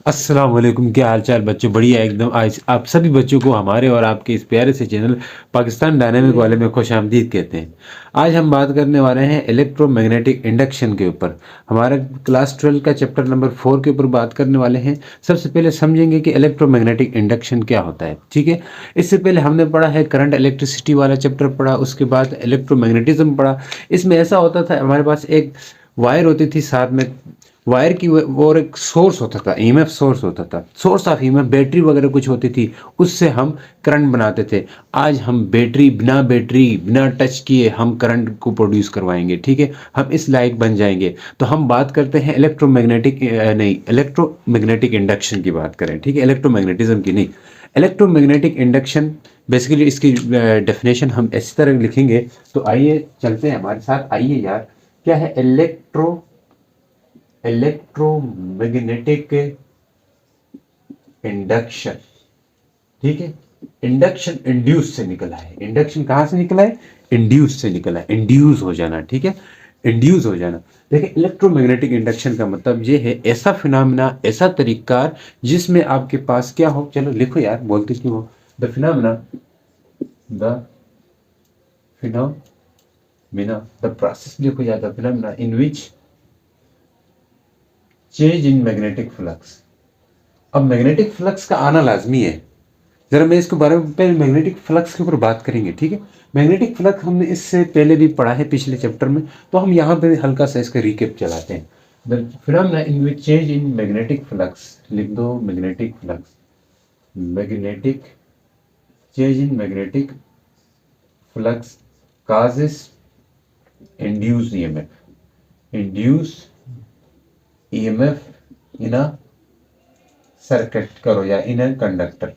अस्सलाम वालेकुम। क्या हाल चाल बच्चों? बढ़िया एकदम। आज आप सभी बच्चों को हमारे और आपके इस प्यारे से चैनल पाकिस्तान डायनेमिक वाले में खुश आमदीद कहते हैं। आज हम बात करने वाले हैं इलेक्ट्रोमैग्नेटिक इंडक्शन के ऊपर। हमारा क्लास 12 का चैप्टर नंबर 4 के ऊपर बात करने वाले हैं। सबसे पहले समझेंगे कि इलेक्ट्रोमैग्नेटिक इंडक्शन क्या होता है, ठीक है। इससे पहले हमने पढ़ा है करंट इलेक्ट्रिसिटी वाला चैप्टर पढ़ा, उसके बाद इलेक्ट्रोमैग्नेटिज्म पढ़ा। इसमें ऐसा होता था, हमारे पास एक वायर होती थी साथ में, वायर की वो और एक सोर्स होता था, ईएमएफ सोर्स होता था, सोर्स ऑफ ईएमएफ, बैटरी वगैरह कुछ होती थी, उससे हम करंट बनाते थे। आज हम बैटरी बिना टच किए हम करंट को प्रोड्यूस करवाएंगे, ठीक है। हम इस लायक बन जाएंगे। तो हम बात करते हैं इलेक्ट्रोमैग्नेटिक, नहीं, इलेक्ट्रोमैग्नेटिक इंडक्शन की बात करें, ठीक है, इलेक्ट्रोमैग्नेटिज्म की नहीं। इलेक्ट्रोमैग्नेटिक इंडक्शन बेसिकली इसकी डेफिनेशन हम इस तरह लिखेंगे। तो आइए चलते हैं हमारे साथ, आइए यार। क्या है इलेक्ट्रोमैग्नेटिक इंडक्शन? ठीक है। इंडक्शन इंड्यूस से निकला है। इंडक्शन कहां से निकला है? इंड्यूस से निकला है, इंड्यूस हो जाना, ठीक है, इंड्यूस हो जाना। देखिए, इलेक्ट्रोमैग्नेटिक इंडक्शन का मतलब ये है ऐसा फिनोमेना, ऐसा तरीकार जिसमें आपके पास क्या हो, चलो लिखो यार, बोलते क्यों हो। The phenomena, the phenomena, the process लिखो यार, the phenomena in which change in magnetic flux. अब मैग्नेटिक फ्लक्स का आना लाजमी है। जरा मैं इसके बारे में पहले मैग्नेटिक फ्लक्स के ऊपर बात करेंगे, ठीक है। मैग्नेटिक फ्लक्स हमने इससे पहले भी पढ़ा है पिछले चैप्टर में, तो हम यहाँ पे हल्का सा इसका रिकेप चलाते हैं। The phenomena in which change in magnetic flux, लिख दो magnetic flux, magnetic change in magnetic flux causes induced EMF in a circuit करो या इन अ कंडक्टर।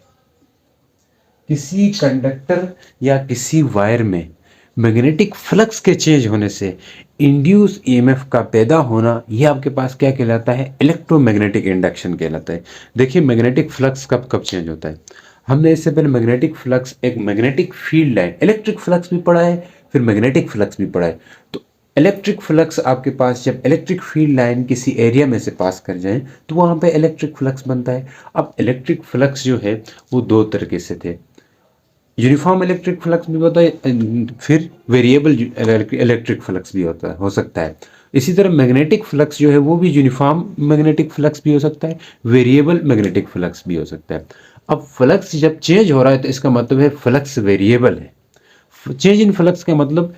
किसी कंडक्टर या किसी वायर में मैग्नेटिक फ्लक्स के चेंज होने से इंड्यूस ईएमएफ का पैदा होना, यह आपके पास क्या कहलाता है? इलेक्ट्रोमैग्नेटिक इंडक्शन कहलाता है। देखिए, मैग्नेटिक फ्लक्स कब कब चेंज होता है। हमने इससे पहले मैग्नेटिक फ्लक्स, एक magnetic field line, electric flux भी पढ़ा है, फिर मैग्नेटिक फ्लक्स भी पढ़ा है। तो इलेक्ट्रिक फ्लक्स आपके पास जब इलेक्ट्रिक फील्ड लाइन किसी एरिया में से पास कर जाए तो वहां पे इलेक्ट्रिक फ्लक्स बनता है। अब इलेक्ट्रिक फ्लक्स जो है वो दो तरीके से थे। यूनिफॉर्म इलेक्ट्रिक फ्लक्स भी होता है, फिर वेरिएबल इलेक्ट्रिक फ्लक्स भी होता है, हो सकता है। इसी तरह मैग्नेटिक फ्लक्स जो है वो भी यूनिफॉर्म मैग्नेटिक फ्लक्स भी हो सकता है, वेरिएबल मैग्नेटिक फ्लक्स भी हो सकता है। अब फ्लक्स जब चेंज हो रहा है तो इसका मतलब है फ्लक्स वेरिएबल है। चेंज इन फ्लक्स का मतलब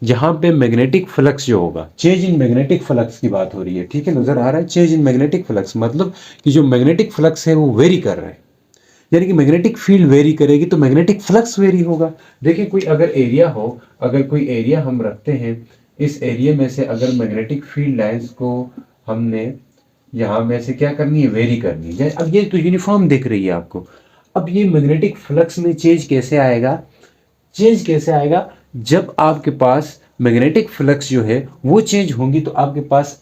जहां पे मैग्नेटिक फ्लक्स जो होगा, चेंज इन मैग्नेटिक फ्लक्स की बात हो रही है, ठीक है, नजर आ रहा है। चेंज इन मैग्नेटिक फ्लक्स मतलब कि जो मैग्नेटिक फ्लक्स है वो वेरी कर रहा है, यानी कि मैग्नेटिक फील्ड वेरी करेगी तो मैग्नेटिक फ्लक्स वेरी होगा। देखिए, कोई अगर एरिया हो, अगर कोई एरिया हम रखते हैं, इस एरिया में से अगर मैग्नेटिक फील्ड लाइंस को हमने यहाँ में से क्या करनी है? वेरी करनी है। अब ये तो यूनिफॉर्म दिख रही है आपको। अब ये मैग्नेटिक फ्लक्स में चेंज कैसे आएगा? चेंज कैसे आएगा? जब आपके पास मैग्नेटिक फ्लक्स जो है वो चेंज होंगी तो आपके पास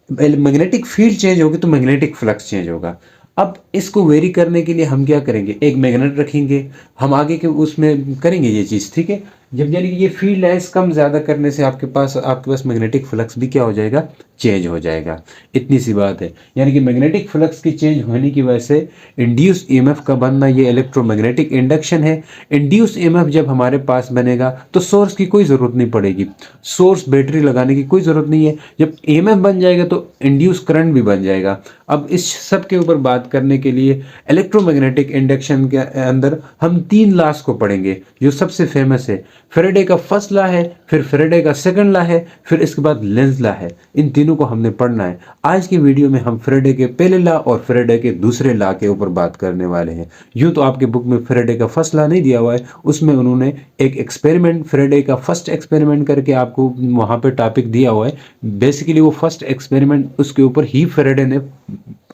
मैग्नेटिक फील्ड चेंज होगी तो मैग्नेटिक फ्लक्स चेंज होगा। अब इसको वेरी करने के लिए हम क्या करेंगे? एक मैग्नेट रखेंगे, हम आगे के उसमें करेंगे ये चीज़, ठीक है। जब यानी कि ये फील्ड लाइंस कम ज़्यादा करने से आपके पास मैग्नेटिक फ्लक्स भी क्या हो जाएगा? चेंज हो जाएगा। इतनी सी बात है। यानी कि मैग्नेटिक फ्लक्स की चेंज होने की वजह से इंड्यूस ईएमएफ का बनना, ये इलेक्ट्रोमैग्नेटिक इंडक्शन है। इंड्यूस ईएमएफ जब हमारे पास बनेगा तो सोर्स की कोई ज़रूरत नहीं पड़ेगी, सोर्स बैटरी लगाने की कोई ज़रूरत नहीं है। जब ईएमएफ बन जाएगा तो इंड्यूस करंट भी बन जाएगा। अब इस सब के ऊपर बात करने के लिए इलेक्ट्रोमैग्नेटिक इंडक्शन के अंदर हम तीन लॉस को पढ़ेंगे जो सबसे फेमस है। फेरेडे का फर्स्ट लॉ है, फिर फेरेडे का सेकंड लॉ है, फिर इसके बाद लेंज लॉ है। इन तीनों को हमने पढ़ना है। आज की वीडियो में हम फेरेडे के पहले लॉ और फेरेडे के दूसरे लॉ के ऊपर बात करने वाले हैं। यूं तो आपके बुक में फेरेडे का फर्स्ट लॉ नहीं दिया हुआ है, उसमें उन्होंने एक एक्सपेरिमेंट, फेरेडे का फर्स्ट एक्सपेरिमेंट करके आपको वहां पे टॉपिक दिया हुआ है। बेसिकली वो फर्स्ट एक्सपेरिमेंट, उसके ऊपर ही फेरेडे ने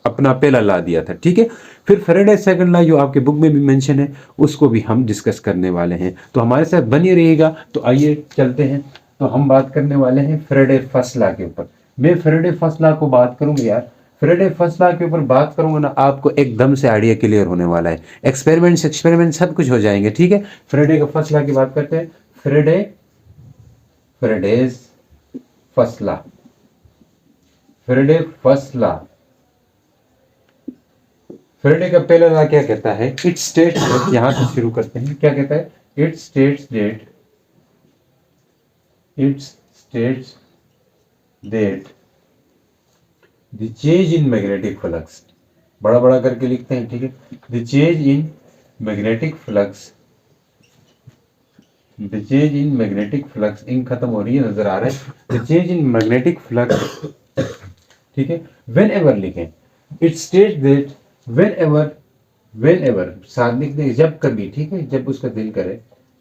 अपना पहला ला दिया था, ठीक है। फिर फेरेडे सेकंड ला जो आपके बुक में भी मेंशन है उसको भी हम डिस्कस करने वाले हैं, तो हमारे साथ बने रहिएगा। तो आइए चलते हैं। तो हम बात करने वाले हैं फेरेडे फर्स्ट ला के ऊपर। मैं फेरेडे फर्स्ट ला को बात करूंगा यार, फेरेडे फर्स्ट लॉ के ऊपर बात करूंगा ना, आपको एकदम से आइडिया क्लियर होने वाला है। एक्सपेरिमेंट्स एक्सपेरिमेंट सब कुछ हो जाएंगे, ठीक है। फेरेडे का फर्स्ट लॉ की बात करते हैं। Faraday Faraday's first law, Faraday first law Faraday का पहला लॉ क्या कहता है? इट स्टेट्स, यहां से शुरू करते हैं, क्या कहता है? It states that the change in magnetic flux, बड़ा बड़ा करके लिखते हैं, ठीक है, the change in magnetic flux, the change in magnetic flux, ink खत्म हो रही है, नजर आ रहा है, the change in magnetic flux, ठीक है, वेन एवर लिखें, it state that whenever साथ लिख दें, जब कभी, ठीक है, जब उसका दिल करे,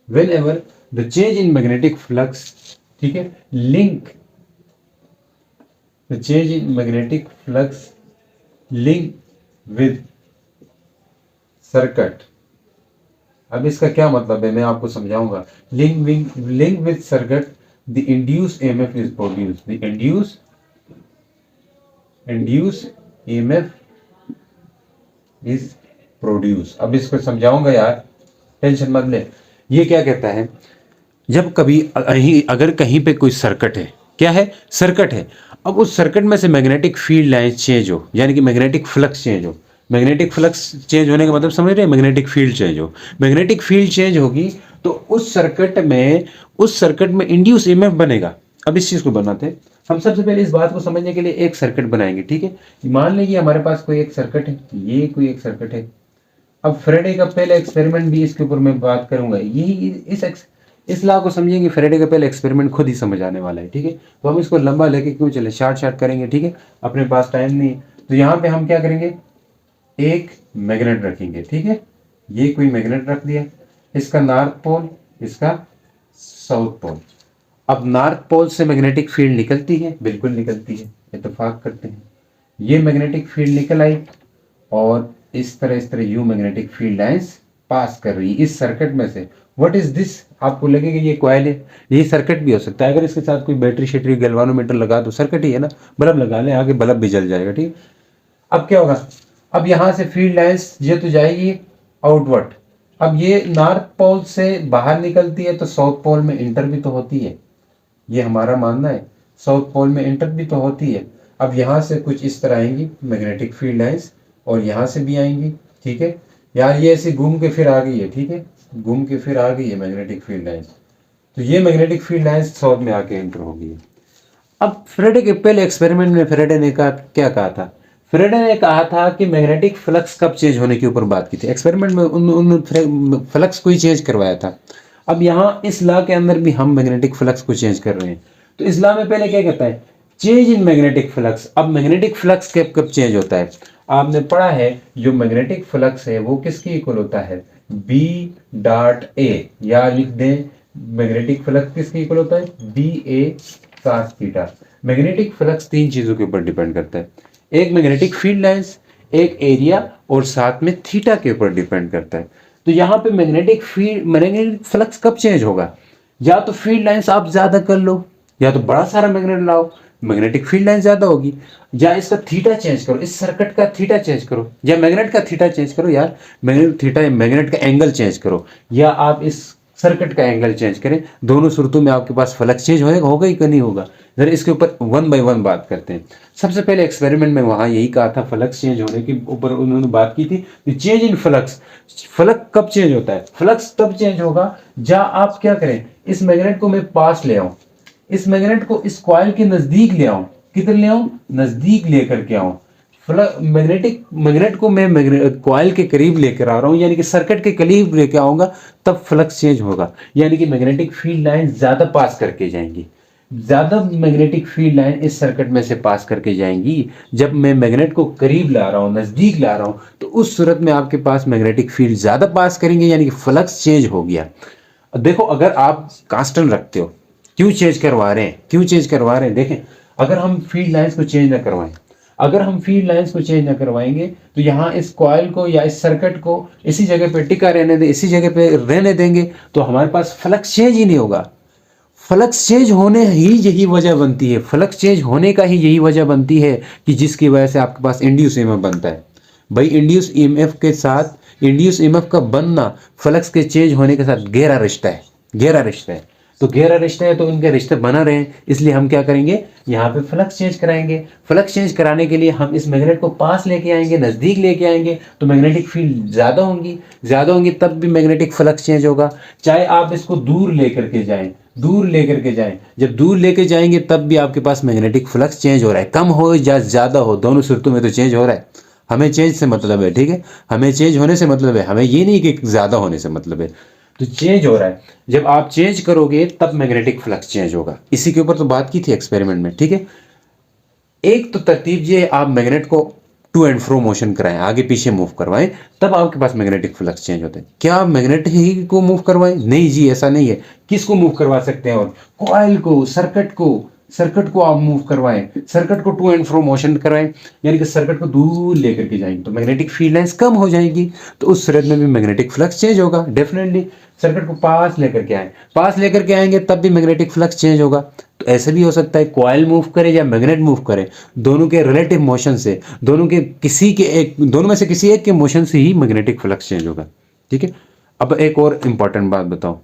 when ever the change in magnetic flux, ठीक है, link the change in magnetic flux link with circuit. अब इसका क्या मतलब है मैं आपको समझाऊंगा। Link with circuit the induce EMF is produce, the induce EMF is produce. अब इसको समझाऊंगा यार, टेंशन मत ले। ये क्या कहता है, जब कभी अगर कहीं पे कोई सर्किट है, क्या है? सर्किट है, अब उस सर्किट में से मैग्नेटिक फील्ड लाइन चेंज हो, यानी कि मैग्नेटिक फ्लक्स चेंज हो, मैग्नेटिक फ्लक्स चेंज होने का मतलब समझ रहे हैं, मैग्नेटिक फील्ड चेंज हो, मैग्नेटिक फील्ड चेंज होगी तो उस सर्किट में इंड्यूस ईएमएफ बनेगा। अब इस चीज को बनाते हैं हम। सबसे पहले इस बात को समझने के लिए एक सर्किट बनाएंगे, ठीक है। मान लीजिए हमारे पास कोई एक सर्किट है, ये कोई एक सर्किट है। अब फेरेडे का पहला एक्सपेरिमेंट भी इसके ऊपर मैं बात करूंगा, यही इस लॉ को समझेंगे। फेरेडे का पहला एक्सपेरिमेंट खुद ही समझ आने वाला है, ठीक है। तो हम इसको लंबा लेके क्यों चले, शार्ट करेंगे, ठीक है, अपने पास टाइम नहीं। तो यहाँ पे हम क्या करेंगे, एक मैग्नेट रखेंगे, ठीक है, ये कोई मैग्नेट रख दिया, इसका नॉर्थ पोल, इसका साउथ पोल। अब नॉर्थ पोल से मैग्नेटिक फील्ड निकलती है, बिल्कुल निकलती है, इत्तेफाक करते हैं। ये मैग्नेटिक फील्ड निकल आई और इस तरह you magnetic field lines pass कर रही है इस सर्किट में से। What is this? आपको लगेगा ये कॉइल है, ये सर्किट भी हो सकता है। अगर इसके साथ कोई बैटरी शेटरी गैल्वानोमीटर लगा तो सर्किट ही है ना, बल्ब लगा ले आगे, बल्ब भी जल जाएगा, ठीक। अब क्या होगा, अब यहां से फील्ड लाइंस ये तो जाएगी आउटवर्ड। अब ये नॉर्थ पोल से बाहर निकलती है तो साउथ पोल में इंटर भी तो होती है, ये हमारा मानना है, साउथ पोल में इंटर भी तो होती है। अब यहाँ से कुछ इस तरह आएंगी मैग्नेटिक फील्ड लाइंस और यहाँ से भी आएंगी, ठीक है यार, ये ऐसे घूम के फिर आ गई है, ठीक है, घूम के फिर आ गई है मैग्नेटिक फील्ड लाइंस। तो ये मैग्नेटिक फील्ड लाइंस साउथ में आके एंटर हो गई है। अब फेरेडे के पहले एक्सपेरिमेंट में फेरेडे ने क्या कहा था, फेरेडे ने कहा था कि मैग्नेटिक फ्लक्स कब चेंज होने के ऊपर बात की थी। एक्सपेरिमेंट में उन फ्लक्स को ही चेंज करवाया था। अब यहाँ इस लॉ के अंदर भी हम मैग्नेटिक फ्लक्स को चेंज कर रहे हैं। तो इस लॉ में पहले क्या कहता है, चेंज इन मैग्नेटिक फ्लक्स। अब मैग्नेटिक फ्लक्स कब चेंज होता है, आपने पढ़ा है जो मैग्नेटिक फ्लक्स है वो किसके इक्वल होता है, बी डॉट ए, या लिख दें मैग्नेटिक फ्लक्स किसके इक्वल होता है, बी ए cos थीटा। मैग्नेटिक फ्लक्स तीन चीजों के ऊपर डिपेंड करता है, एक मैग्नेटिक फील्ड लाइंस, एक एरिया, और साथ में थीटा के ऊपर डिपेंड करता है। तो यहाँ पे मैग्नेटिक फ्लक्स कब चेंज होगा, या तो फील्ड लाइंस आप ज्यादा कर लो, या तो बड़ा सारा मैग्नेट लाओ, मैग्नेटिक फील्ड लाइन ज्यादा होगी, या इसका थीटा चेंज करो, इस सर्किट का थीटा चेंज करो, या मैग्नेट का थीटा चेंज करो, यार मैग्नेट का एंगल चेंज करो, या आप इस सर्किट का एंगल चेंज करें। दोनों सूरतों में आपके पास फ्लक्स चेंज होगा ही कि नहीं होगा। जरा इसके ऊपर वन बाय वन बात करते हैं। सबसे पहले एक्सपेरिमेंट में वहां यही कहा था, फ्लक्स चेंज होने के ऊपर उन्होंने बात की थी। चेंज इन फ्लक्स, फ्लक्स कब चेंज होता है, फ्लक्स तब चेंज होगा जब आप क्या करें, इस मैग्नेट को मैं पास ले आऊं, इस मैग्नेट को इस कॉइल के नजदीक ले आऊं, किधर ले आऊं, नजदीक लेकर के आऊं। मैग्नेट को मैं कॉइल के करीब लेकर आ रहा हूं, यानी कि सर्किट के करीब लेकर आऊंगा, तब फ्लक्स चेंज होगा, यानी कि मैग्नेटिक फील्ड लाइन ज्यादा पास करके जाएंगी, ज्यादा मैग्नेटिक फील्ड लाइन इस सर्किट में से पास करके जाएंगी। जब मैं मैग्नेट को करीब ला रहा हूं, नजदीक ला रहा हूं, तो उस सूरत में आपके पास मैग्नेटिक फील्ड ज्यादा पास करेंगे, यानी कि फ्लक्स चेंज हो गया। देखो अगर आप कांस्टेंट रखते हो, क्यों चेंज करवा रहे हैं, देखें, अगर हम फील्ड लाइंस को चेंज ना करवाएं, अगर हम फील्ड लाइंस को चेंज ना करवाएंगे तो यहाँ इस कॉइल को या इस सर्किट को इसी जगह पे टिका रहने दे, इसी जगह पे रहने देंगे, तो हमारे पास फ्लक्स चेंज ही नहीं होगा। फ्लक्स चेंज होने ही यही वजह बनती है, फ्लक्स चेंज होने का ही यही वजह बनती है कि जिसकी वजह से आपके पास इंड्यूस ईएमएफ बनता है। भाई इंड्यूस ईएमएफ के साथ, इंड्यूस ईएमएफ का बनना फ्लक्स के चेंज होने के साथ गहरा रिश्ता है। तो गहरा रिश्ता है तो इनके रिश्ते बना रहे, इसलिए हम क्या करेंगे, यहाँ पे फ्लक्स चेंज कराएंगे। फ्लक्स चेंज कराने के लिए हम इस मैग्नेट को पास लेके आएंगे, नज़दीक लेके आएंगे, तो मैग्नेटिक फील्ड ज़्यादा होंगी तब भी मैग्नेटिक फ्लक्स चेंज होगा। चाहे आप इसको दूर लेकर के जाएं, जब दूर लेके जाएंगे तब भी आपके पास मैग्नेटिक फ्लक्स चेंज हो रहा है, कम हो या ज़्यादा हो, दोनों सूरतों में तो चेंज हो रहा है। हमें चेंज से मतलब है, ठीक है, हमें चेंज होने से मतलब है, हमें ये नहीं कि ज़्यादा होने से मतलब है। तो चेंज हो रहा है, जब आप चेंज करोगे तब मैग्नेटिक फ्लक्स चेंज होगा। इसी के ऊपर तो बात की थी एक्सपेरिमेंट में, ठीक है। एक तो तरतीब ये, आप मैग्नेट को टू एंड फ्रो मोशन कराएं, आगे पीछे मूव करवाएं, तब आपके पास मैग्नेटिक फ्लक्स चेंज होता है। क्या आप मैग्नेट ही को मूव करवाएं? नहीं जी, ऐसा नहीं है। किसको मूव करवा सकते हैं? और कॉइल को, सर्किट को आप मूव करवाएं, सर्किट को टू एंड फ्रो मोशन कराएं, यानी कि सर्किट को दूर लेकर के जाएंगे तो मैग्नेटिक फील्ड लाइंस कम हो जाएगी, तो उस सूरत में भी मैग्नेटिक फ्लक्स चेंज होगा डेफिनेटली। सर्किट को पास लेकर के आएंगे तब भी मैग्नेटिक फ्लक्स चेंज होगा। तो ऐसे भी हो सकता है कॉइल मूव करे या मैग्नेट मूव करे, दोनों के रिलेटिव मोशन से, दोनों में से किसी एक के मोशन से ही मैग्नेटिक फ्लक्स चेंज होगा, ठीक है। अब एक और इंपॉर्टेंट बात बताओ,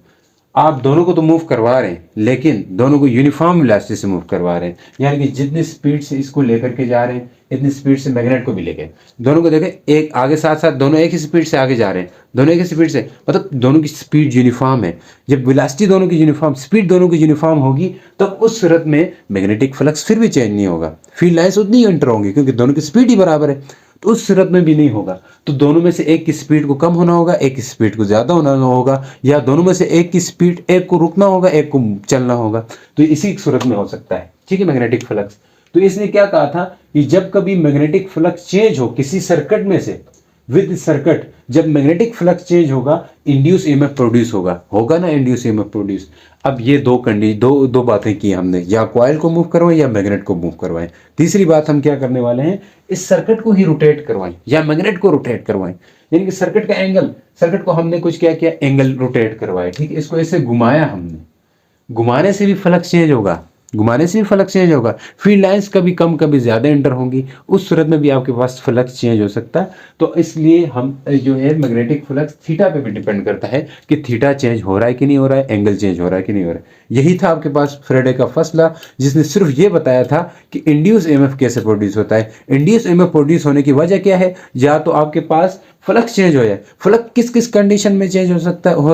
आप दोनों को तो मूव करवा रहे हैं, लेकिन दोनों को यूनिफॉर्म वेलोसिटी से मूव करवा रहे हैं, यानी कि जितनी स्पीड से इसको लेकर के जा रहे हैं इतनी स्पीड से मैग्नेट को भी लेके, दोनों को देखें, एक आगे साथ साथ दोनों एक ही स्पीड से आगे जा रहे हैं, दोनों एक ही स्पीड से, मतलब दोनों की स्पीड यूनिफॉर्म है। जब वेलोसिटी दोनों की यूनिफॉर्म, स्पीड दोनों की यूनिफॉर्म होगी, तब उस सूरत में मैग्नेटिक फ्लक्स फिर भी चेंज नहीं होगा, फील्ड लाइंस उतनी ही एंटर होंगी, क्योंकि दोनों की स्पीड ही बराबर है। तो उस सूरत में भी नहीं होगा। तो दोनों में से एक की स्पीड को कम होना होगा, एक की स्पीड को ज़्यादा होना होगा, या दोनों में से एक की स्पीड, एक को रुकना होगा, एक को चलना होगा। तो इसी सूरत में हो सकता है, ठीक है, मैग्नेटिक फ्लक्स। तो इसने क्या कहा था कि जब कभी मैग्नेटिक फ्लक्स चेंज हो किसी सर्किट में से, विद सर्किट, जब मैग्नेटिक फ्लक्स चेंज होगा, इंड्यूस ईएमएफ प्रोड्यूस होगा ना, इंड्यूस ईएमएफ प्रोड्यूस। अब ये दो बातें की हमने, या कॉइल को मूव करवाएं या मैग्नेट को मूव करवाएं। तीसरी बात हम क्या करने वाले हैं, इस सर्किट को ही रोटेट करवाएं या मैग्नेट को रोटेट करवाएं, यानी कि सर्किट का एंगल, सर्किट को हमने कुछ क्या किया, एंगल रोटेट करवाया, ठीक है, इसको ऐसे घुमाया हमने, घुमाने से भी फ्लक्स चेंज होगा, फील्ड लाइंस कभी कम कभी ज़्यादा एंटर होंगी, उस सूरत में भी आपके पास फ्लक्स चेंज हो सकता है। तो इसलिए हम जो है मैग्नेटिक फ्लक्स थीटा पे भी डिपेंड करता है कि थीटा चेंज हो रहा है कि नहीं हो रहा है, एंगल चेंज हो रहा है कि नहीं हो रहा है। यही था आपके पास फ्रेडे का फर्स्ट लॉ, जिसने सिर्फ ये बताया था कि इंड्यूस ईएमएफ कैसे प्रोड्यूस होता है। इंड्यूस ईएमएफ प्रोड्यूस होने की वजह क्या है, या तो आपके पास फ्लक्स चेंज हो जाए, फ्लक्स किस किस कंडीशन में चेंज हो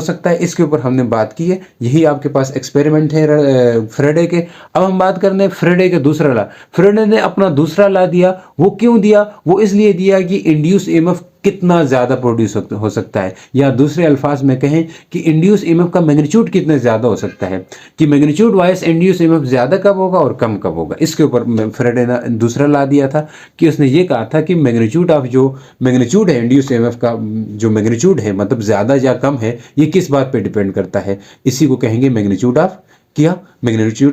सकता है, इसके ऊपर हमने बात की है। यही आपके पास एक्सपेरिमेंट है फ्रेडे के। अब हम बात करने फ्रेडे के दूसरा लॉ। फ्रेडे ने अपना दूसरा लॉ दिया, वो क्यों दिया, वो इसलिए दिया कि इंड्यूस ईएमएफ कितना ज़्यादा प्रोड्यूस हो सकता है, या दूसरे अल्फाज में कहें कि इंड्यूस ईएमएफ का मैग्नीट्यूड कितना ज़्यादा हो सकता है, कि मैग्नीट्यूड वाइज इंड्यूस ईएमएफ ज़्यादा कब होगा और कम कब होगा। इसके ऊपर फ्रेडे ने दूसरा ला दिया था कि उसने ये कहा था कि मैग्नीट्यूड है इंड्यूस ईएमएफ का, जो मैग्नीट्यूड है मतलब ज़्यादा या कम है, ये किस बात पर डिपेंड करता है, इसी को कहेंगे मैग्नीट्यूड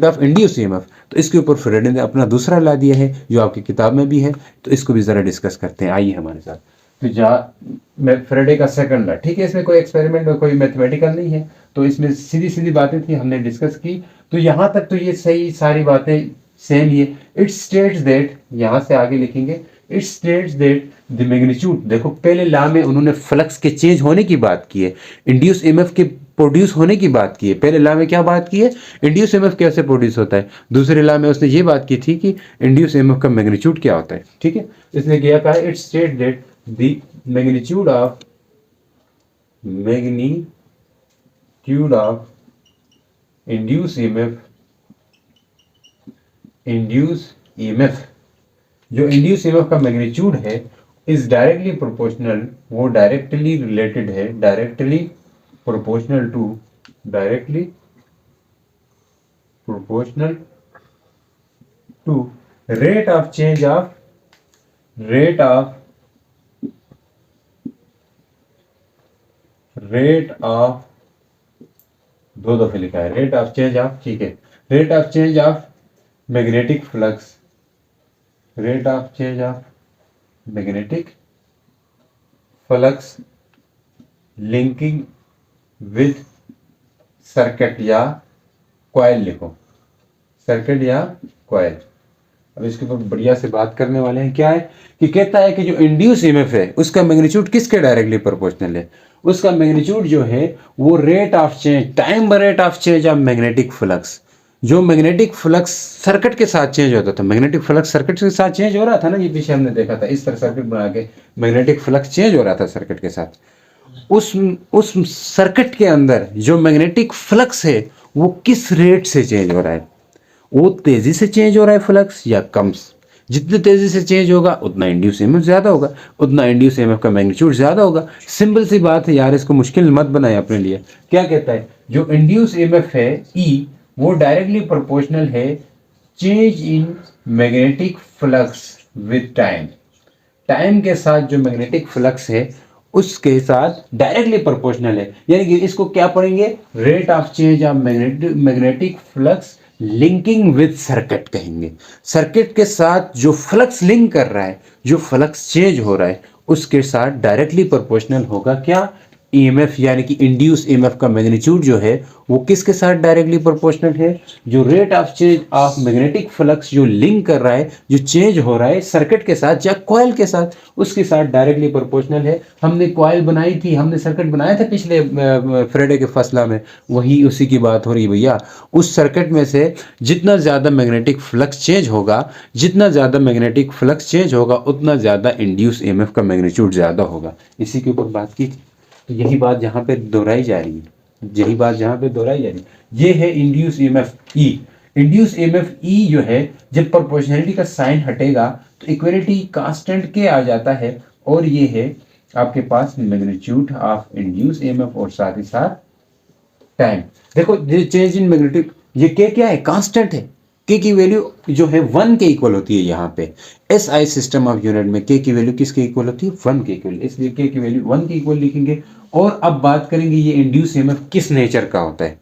ऑफ इंड्यूस ईएमएफ। तो इसके ऊपर फ्रेडे ने अपना दूसरा ला दिया है, जो आपकी किताब में भी है, तो इसको भी ज़रा डिस्कस करते हैं, आइए हमारे साथ। तो फ्रेडे का सेकंड लॉ, ठीक है, इसमें कोई एक्सपेरिमेंट और कोई मैथमेटिकल नहीं है, तो इसमें सीधी सीधी बातें थी, हमने डिस्कस की। तो यहाँ तक तो ये सही, सारी बातें सेम ही है। इट स्टेट्स दैट, यहाँ से आगे लिखेंगे, it states that the magnitude, देखो पहले लॉ में उन्होंने फ्लक्स के चेंज होने की बात की है, इंड्यूस ईएमएफ के प्रोड्यूस होने की बात की है। पहले लॉ में क्या बात की है, इंड्यूस ईएमएफ कैसे प्रोड्यूस होता है। दूसरे लॉ में उसने ये बात की थी कि इंड्यूस ईएमएफ का मैग्नीट्यूड क्या होता है, ठीक है। इसने क्या कहा, it state that the magnitude of induced EMF, जो इंड्यूस ईएमएफ का मैग्नीट्यूड है, इज डायरेक्टली प्रोपोर्शनल, वो डायरेक्टली रिलेटेड है, directly proportional to rate of change of दो दफे लिखा है, रेट ऑफ चेंज ऑफ, ठीक है, rate of change of magnetic flux, linking with circuit या कॉइल, लिखो सर्किट या कॉइल। अब इसके ऊपर बढ़िया से बात करने वाले हैं। क्या है कि कहता है कि जो इंड्यूस ईएमएफ है उसका मैग्नीट्यूड किसके डायरेक्टली प्रोपोर्शनल है? उसका मैग्नीट्यूड जो है वो rate of change, time by rate of change of magnetic flux. जो मैग्नेटिक फ्लक्स सर्किट के साथ चेंज होता था, मैग्नेटिक फ्लक्स सर्किट के साथ चेंज हो रहा था ना, ये पीछे हमने देखा था, इस तरह सर्किट बना के मैग्नेटिक फ्लक्स चेंज हो रहा था सर्किट के साथ। उस सर्किट के अंदर जो मैग्नेटिक फ्लक्स है वो किस रेट से चेंज हो रहा है? वो तेजी से चेंज हो रहा है फ्लक्स या कम? जितनी तेजी से चेंज होगा उतना इंड्यूस ईएमएफ ज्यादा होगा, उतना इंड्यूस ईएमएफ का मैग्नीट्यूड ज्यादा होगा। सिंपल सी बात है यार, इसको मुश्किल मत बनाए अपने लिए। क्या कहता है? जो इंड्यूस ईएमएफ है ई, वो डायरेक्टली प्रोपोर्शनल है change in magnetic flux with time. Time के साथ जो मैग्नेटिक फ्लक्स है उसके साथ डायरेक्टली प्रोपोर्शनल है। यानी कि इसको क्या पढ़ेंगे? Rate of change of magnetic flux linking with circuit कहेंगे। सर्किट के साथ जो फ्लक्स लिंक कर रहा है, जो फ्लक्स चेंज हो रहा है, उसके साथ डायरेक्टली प्रोपोर्शनल होगा क्या? ईएमएफ, यानी कि इंड्यूस ईएमएफ का मैग्नीट्यूड जो है वो किसके साथ डायरेक्टली प्रोपोर्शनल है? जो rate of change of magnetic flux जो लिंक कर रहा है, जो चेंज हो रहा है सर्किट के साथ या कॉइल के साथ, उसके साथ डायरेक्टली प्रोपोर्शनल है। हमने कॉइल बनाई थी, हमने सर्किट बनाया था पिछले फ्राइडे के फसला में, वही उसी की बात हो रही है भैया। उस सर्किट में से जितना ज़्यादा मैग्नेटिक फ्लक्स चेंज होगा, जितना ज़्यादा मैग्नेटिक फ्लक्स चेंज होगा, उतना ज़्यादा इंड्यूस ईएमएफ का मैग्नीट्यूड ज़्यादा होगा। इसी के ऊपर बात की। तो यही बात यहाँ पे दोहराई जा रही है, यही बात यहाँ पे दोहराई जा रही है। ये है इंड्यूस ईएमएफ ई। इंड्यूस ईएमएफ ई जो है, जब प्रोपोर्शनलिटी का साइन हटेगा तो इक्वलिटी कांस्टेंट के आ जाता है, और ये है आपके पास मैग्नीट्यूड ऑफ इंड्यूस ईएमएफ और साथ ही साथ टाइम। देखो चेंज इन मैग्नेटिक, ये के क्या है? कांस्टेंट है। के की वैल्यू जो है 1 के इक्वल होती है। यहाँ पे एसआई सिस्टम ऑफ यूनिट में के की वैल्यू किसके इक्वल होती है? 1 के इक्वल, इसलिए के की वैल्यू 1 के इक्वल लिखेंगे। और अब बात करेंगे ये इंड्यूस ईएमएफ किस नेचर का होता है।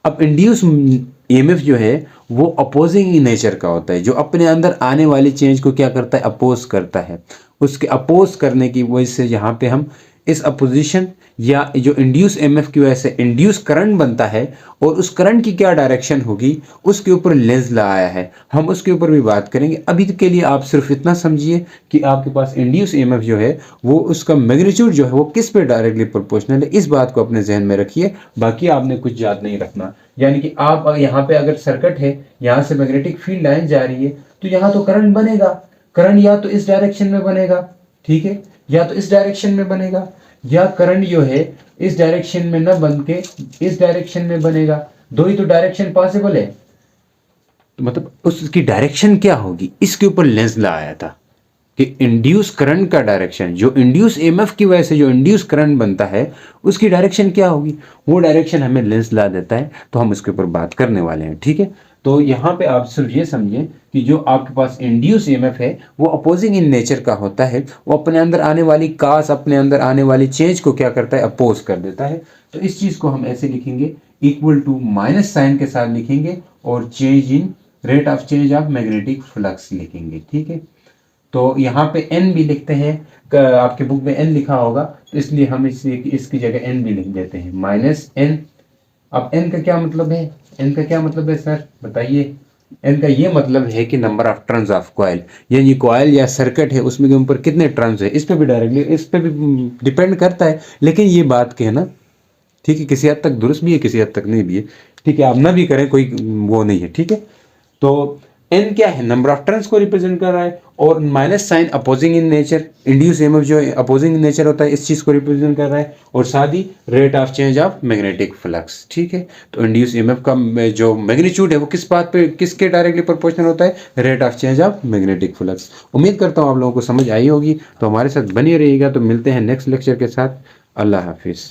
अब इंड्यूस ईएमएफ जो है वो अपोजिंग नेचर का होता है, जो अपने अंदर आने वाली चेंज को क्या करता है? अपोज करता है। उसके अपोज करने की वजह से यहाँ पे हम इस अपोजिशन या जो इंड्यूस ईएमएफ की वजह से इंड्यूस करंट बनता है, और उस करंट की क्या डायरेक्शन होगी उसके ऊपर लेंस लगाया है। हम उसके ऊपर भी बात करेंगे। अभी के लिए आप सिर्फ इतना समझिए कि आपके पास इंड्यूस ईएमएफ जो है वो उसका मैग्नीट्यूड जो है वो किस पे डायरेक्टली प्रोपोर्शनल है। इस बात को अपने जहन में रखिए, बाकी आपने कुछ याद नहीं रखना। यानी कि आप यहाँ पे अगर सर्किट है, यहाँ से मैग्नेटिक फील्ड लाइन जा रही है, तो यहाँ तो करंट बनेगा। करंट या तो इस डायरेक्शन में बनेगा, ठीक है, या तो इस डायरेक्शन में बनेगा, या करंट जो है इस डायरेक्शन में न बन के इस डायरेक्शन में बनेगा। दो ही तो डायरेक्शन पॉसिबल है, तो मतलब उसकी डायरेक्शन क्या होगी, इसके ऊपर लेंस लगाया था कि इंड्यूस करंट का डायरेक्शन, जो इंड्यूस ईएमएफ की वजह से जो इंड्यूस करंट बनता है उसकी डायरेक्शन क्या होगी, वो डायरेक्शन हमें लेंस ला देता है। तो हम उसके ऊपर बात करने वाले हैं, ठीक है। तो यहाँ पे आप सिर्फ ये समझिए कि जो आपके पास इंड्यूस ईएमएफ है वो अपोजिंग इन नेचर का होता है। वो अपने अंदर आने वाली कास, अपने अंदर आने वाली चेंज को क्या करता है? अपोज कर देता है। तो इस चीज़ को हम ऐसे लिखेंगे, इक्वल टू माइनस साइन के साथ लिखेंगे, और change in rate of change of magnetic flux लिखेंगे, ठीक है। तो यहाँ पे n भी लिखते हैं, आपके बुक में n लिखा होगा, तो इसलिए हम इसकी जगह n भी लिख देते हैं, माइनस n। अब n का क्या मतलब है? n का क्या मतलब है सर, बताइए। n का ये मतलब है कि number of turns of coil, यानी कॉइल या सर्किट है उसमें के ऊपर कितने टर्न्स है, इस पे भी डायरेक्टली इस पे भी डिपेंड करता है। लेकिन ये बात कहना, ठीक है, किसी हद तक दुरुस्त भी है, किसी हद तक नहीं भी है, ठीक है। आप ना भी करें, कोई वो नहीं है, ठीक है। तो n क्या है? नंबर ऑफ टर्न्स को रिप्रेजेंट कर रहा है, और minus sign opposing in nature, induce EMF जो अपोजिंग इन नेचर होता है इस चीज़ को रिप्रेजेंट कर रहा है, और साथ ही rate of change of magnetic flux, ठीक है। तो इंड्यूस ईएमएफ का जो मैग्नीट्यूड है वो किस बात पे, किसके डायरेक्टली प्रोपोर्शनल होता है? Rate of change of magnetic flux. उम्मीद करता हूँ आप लोगों को समझ आई होगी। तो हमारे साथ बने रहिएगा। तो मिलते हैं नेक्स्ट लेक्चर के साथ। अल्लाह हाफिज़।